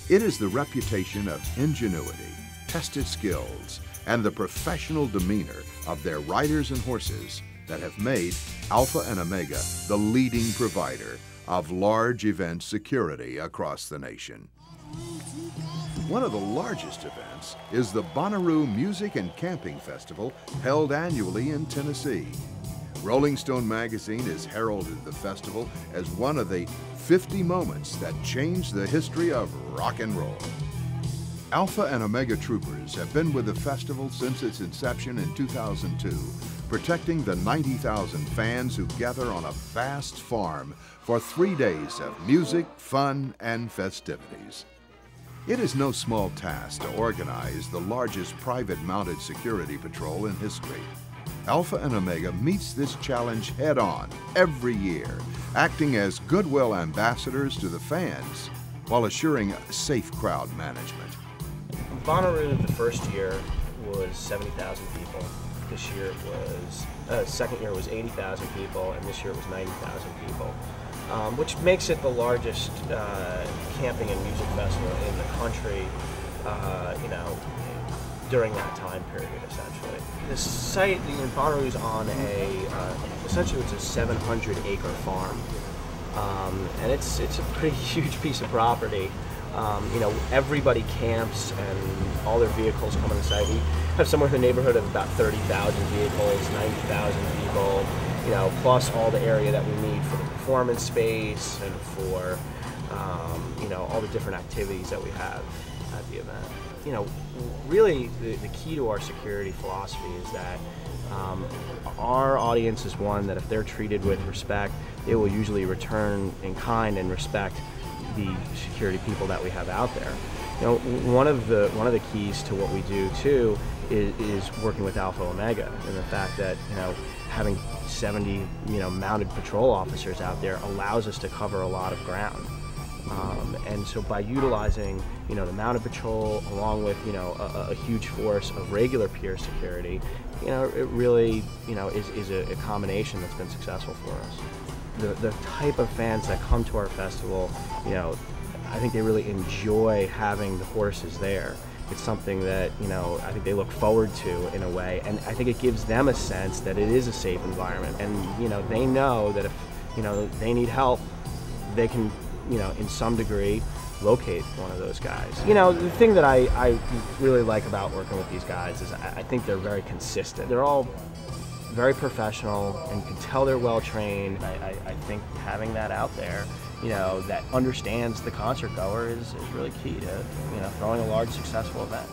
It is the reputation of ingenuity, tested skills, and the professional demeanor of their riders and horses that have made Alpha and Omega the leading provider of large event security across the nation. One of the largest events is the Bonnaroo Music and Camping Festival, held annually in Tennessee. Rolling Stone magazine has heralded the festival as one of the 50 moments that changed the history of rock and roll. Alpha and Omega Troopers have been with the festival since its inception in 2002, protecting the 90,000 fans who gather on a vast farm for 3 days of music, fun, and festivities. It is no small task to organize the largest private mounted security patrol in history. Alpha and Omega meets this challenge head-on every year, acting as goodwill ambassadors to the fans while assuring safe crowd management. Bonnaroo, the first year, was 70,000 people. This year was, second year was 80,000 people, and this year it was 90,000 people, which makes it the largest camping and music festival in the country, during that time period, essentially. The site, Bonnaroo is on essentially it's a 700-acre farm, and it's a pretty huge piece of property. Everybody camps and all their vehicles come on the site. We have somewhere in the neighborhood of about 30,000 vehicles, 90,000 people, plus all the area that we need for the performance space and for, all the different activities that we have at the event. Really the key to our security philosophy is that our audience is one that if they're treated with respect, they will usually return in kind and respect the security people that we have out there. One of the keys to what we do too is working with Alpha Omega, and the fact that having 70 mounted patrol officers out there allows us to cover a lot of ground. And so by utilizing the mounted patrol along with a huge force of regular peer security, it really is a combination that's been successful for us. The type of fans that come to our festival, I think they really enjoy having the horses there. It's something that I think they look forward to in a way, and I think it gives them a sense that it is a safe environment, and they know that if they need help, they can in some degree locate one of those guys. The thing that I really like about working with these guys is I think they're very consistent. They're all very professional, and you can tell they're well trained. I think having that out there, that understands the concert goer is really key to throwing a large successful event.